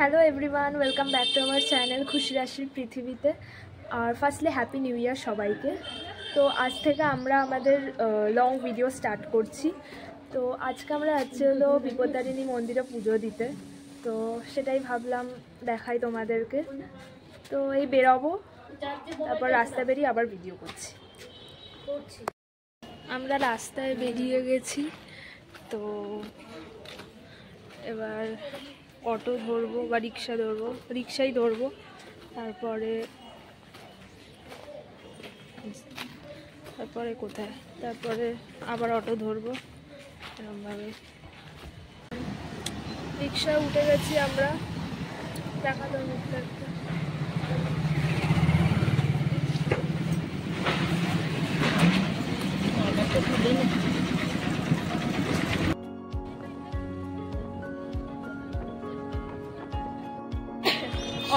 Hello everyone, welcome back to আমার channel খুশি রাশির পৃথিবীতে। আর ফার্স্টলি হ্যাপি নিউ ইয়ার সবাইকে। তো আজ থেকে আমরা আমাদের লং ভিডিও স্টার্ট করছি। তো আজকে আমরা যাচ্ছি হলো বিপত্তারিণী মন্দিরে পুজো দিতে। তো সেটাই ভাবলাম দেখাই তোমাদেরকে। তো এই বেরোবো, তারপর রাস্তা বেরিয়ে আবার ভিডিও করছি। আমরা রাস্তায় বেরিয়ে গেছি। তো এবার অটো ধরবো বা রিক্সা ধরবো, রিক্সাই ধরবো। তারপরে কোথায়, তারপরে আবার অটো ধরবো। এরকমভাবে রিক্সা উঠে গেছি আমরা। দেখা তো মুখটা একটা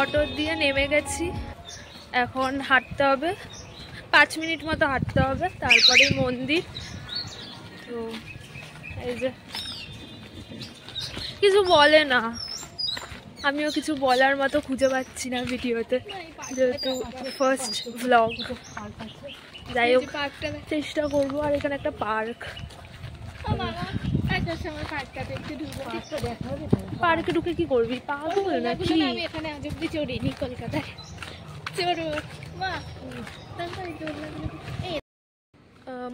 অটো দিয়ে নেমে গেছি। এখন হাঁটতে হবে, 5 মিনিট মতো হাঁটতে হবে, তারপরে মন্দির। তো এই যে কিছু বলে না, আমিও কিছু বলার মতো খুঁজে পাচ্ছি না ভিডিওতে, যেহেতু ফার্স্ট ভ্লগ। যাই হোক, চেষ্টা করবো। আর এখানে একটা পার্ক, পার্কে ঢুকে কি করবি, পাগল নাকি? আমি এখানে আজ অব্দি চড়িনি কলকাতায়।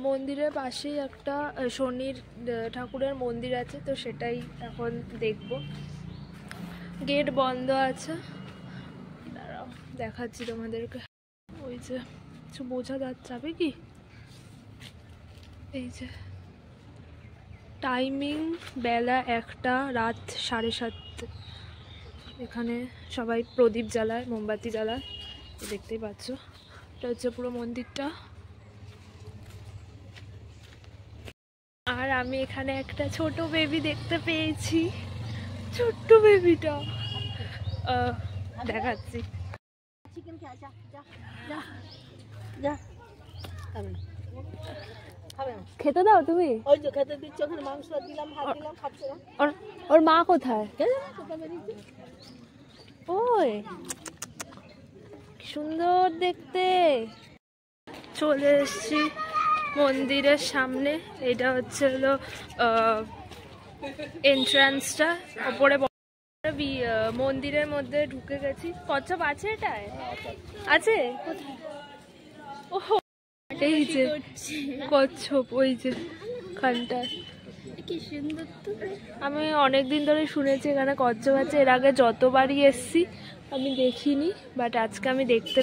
মন্দিরের পাশেই একটা শনি ঠাকুরের মন্দির আছে, তো সেটাই এখন দেখব। গেট বন্ধ আছে, দাঁড়াও দেখাচ্ছি তোমাদেরকে। ওই যে কিছু বোঝা যাবে কি, এই যে টাইমিং বেলা 1টা, রাত 7:30। এখানে সবাই প্রদীপ জ্বালায়, মোমবাতি জ্বালায়, দেখতেই পাচ্ছ। এটা হচ্ছে পুরো মন্দিরটা। আর আমি এখানে একটা ছোট বেবি দেখতে পেয়েছি, ছোট্ট বেবিটা দেখাচ্ছি। খেতে দাও তুমি। ওই তো খেতে দিচ্ছ, ওখানে মাংস দিলাম, ভাত দিলাম, খাচ্ছে না। ওর মা কোথায়? ওই সুন্দর দেখতে। চলে এসছি মন্দিরের সামনে। এটা হচ্ছে হলো এন্ট্রান্সটা। ওপরে মন্দিরের মধ্যে ঢুকে গেছি। কচ্ছপ আছে এটায়? আছে ও, এই যে কচ্ছপ, ওই যে খানটায়। কি সুন্দর তো। আমি অনেকদিন ধরে শুনেছি এখানে কচ্ছপ আছে। এর আগে যতবারই এসছি আমি দেখিনি, বাট আজকে আমি দেখতে।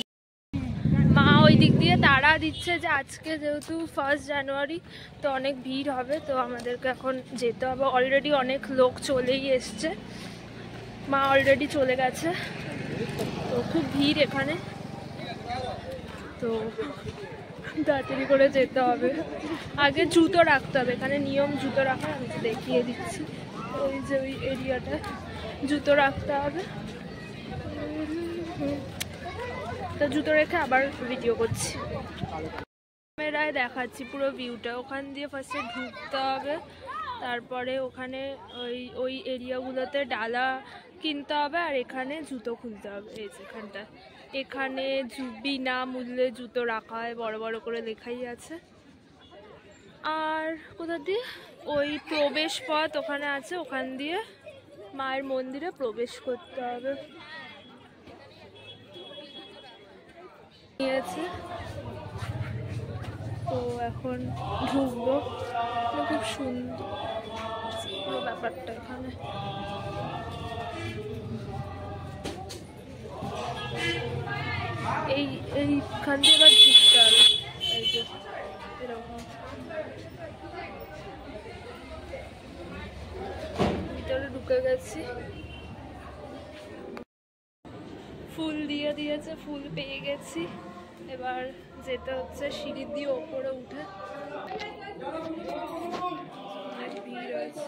মা ওই দিক দিয়ে তাড়া দিচ্ছে যে আজকে যেহেতু 1 জানুয়ারি, তো অনেক ভিড় হবে, তো আমাদেরকে এখন যেতে হবে। অলরেডি অনেক লোক চলেই এসছে, মা অলরেডি চলে গেছে। তো খুব ভিড় এখানে, তো তাড়াতাড়ি করে যেতে হবে। আগে জুতো রাখতে হবে, এখানে নিয়ম জুতো রাখার। আমি দেখিয়ে দিচ্ছি, ওই যে ওই এরিয়াটা জুতো রাখতে হবে। তো জুতো রেখে আবার ভিডিও করছি। ক্যামেরায় দেখাচ্ছি পুরো ভিউটা। ওখান দিয়ে ফার্স্টে ঢুকতে হবে, তারপরে ওখানে ওই এরিয়াগুলোতে ডালা কিনতে হবে, আর এখানে জুতো খুলতে হবে। এই যেখানটা, এখানে বিনা মূল্যে জুতো রাখা হয়, বড় বড় করে লেখাই আছে। আর কোথা দিয়ে ওই প্রবেশ পথ ওখানে আছে, ওখান দিয়ে মায়ের মন্দিরে প্রবেশ করতে হবে। নিয়েছে, তো এখন ঢুকবো। খুব সুন্দর পুরো ব্যাপারটা এখানে। এইখান দিয়ে এবার ঢুকতে হবে। এই যে এরকম ভিতরে ঢুকে গেছি। ফুল দিয়ে দিয়েছে, ফুল পেয়ে গেছি। এবার যেতে হচ্ছে সিঁড়ি দিয়ে ওপরে উঠে। ভিড় হয়েছে।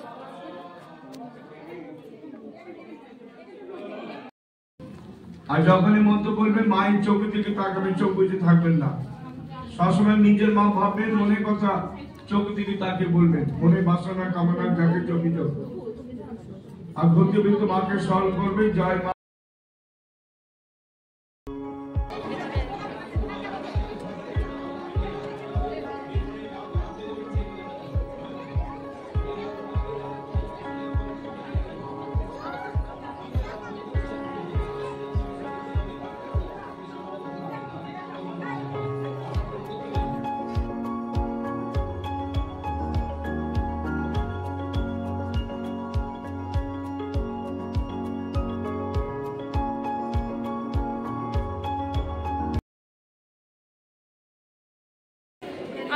আর যখনই মন্ত্র বলবেন মায়ের চোখের দিকে তাকাবেন, চোখ বুঝে থাকবেন না। সবসময় নিজের মা ভাববেন, মনের কথা চোখ দিকে তাকিয়ে বলবেন, মনে বাসনা কামনা যাকে চোখে চোখ। আর ভক্তিবৃত্ত মাকে স্মরণ করবে। জয় মা।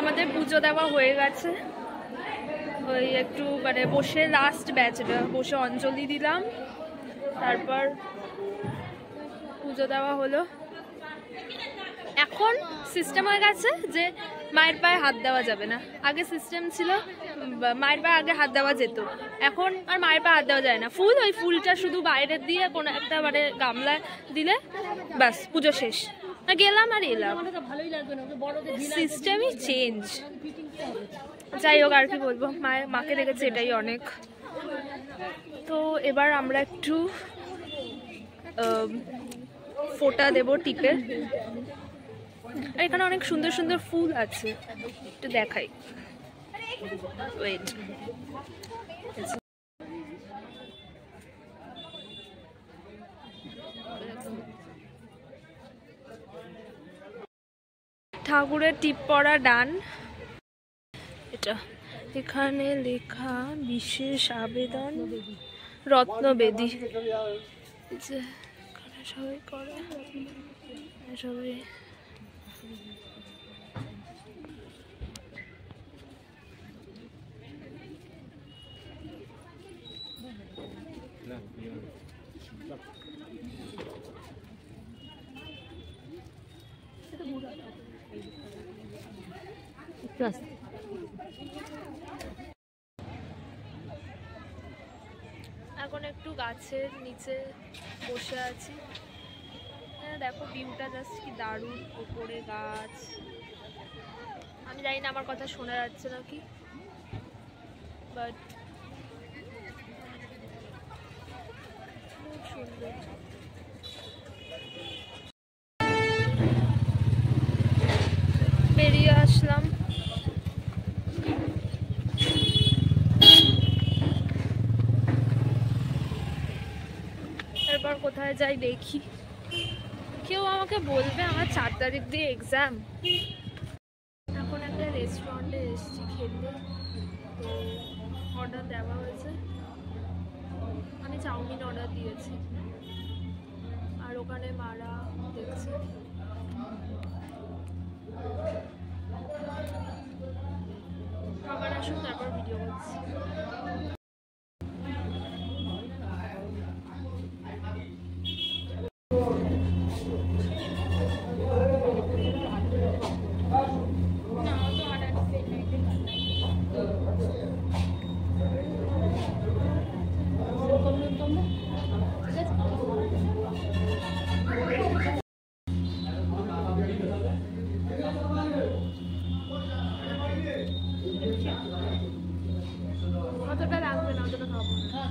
আমাদের পুজো দেওয়া হয়ে গেছে, ওই একটু মানে বসে লাস্ট ব্যাচটা বসে অঞ্জলি দিলাম, তারপর পুজো দেওয়া হলো। এখন সিস্টেম হয়ে গেছে যে মায়ের পায়ে হাত দেওয়া যাবে না। আগে সিস্টেম ছিল মায়ের পায়ে আগে হাত দেওয়া যেত, এখন আর মায়ের পায়ে হাত দেওয়া যায় না। ফুল, ওই ফুলটা শুধু বাইরের দিয়ে কোনো একটা মানে গামলায় দিলে ব্যাস পুজো শেষ, গেলাম আর এলাম। সিস্টেমই চেঞ্জ। যাই হোক, আর কি বলবো, মাকে দেখেছি এটাই অনেক। তো এবার আমরা একটু ফোঁটা দেব টিপে। আর এখানে অনেক সুন্দর সুন্দর ফুল আছে, একটু দেখাই, ওয়েট। ঠাকুরের টিপ পড়া ডান। এটা এখানে লেখা বিশেষ আবেদন রত্নবেদী, সবাই করে সবাই। এখন একটু গাছের নিচে বসে আছি। দেখো ভিউটা জাস্ট কি দারুণ, ওপরে গাছ। আমি জানি না আমার কথা শোনা যাচ্ছে নাকি, বাট খুব সুন্দর। বেরিয়ে আসলাম। এরপর কোথায় যাই দেখি। কেউ আমাকে বলবে আমার 4 তারিখ দিয়ে এক্সাম। এখন একটা রেস্টুরেন্টে এসেছি খেতে, তো অর্ডার দেওয়া হয়েছে। আমি চাউমিন অর্ডার দিয়েছি, আর ওখানে মারা দেখছে। খাবার আসুন, তারপর ভিডিও করছি। অতটা লাগবে না, অতটা খাবো না।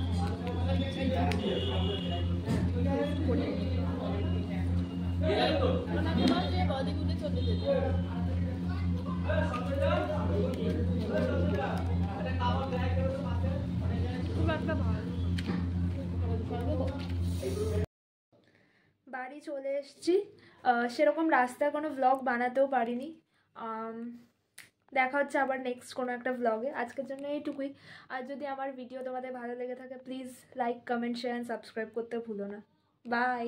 বাড়ি চলে এসেছি। সেরকম রাস্তায় কোনো ব্লগ বানাতেও পারিনি। দেখা হচ্ছে আবার নেক্সট কোনো একটা ব্লগে। আজকের জন্য এইটুকুই। আর যদি আমার ভিডিও তোমাদের ভালো লেগে থাকে, please like, comment, share and subscribe করতে ভুলো না। বাই।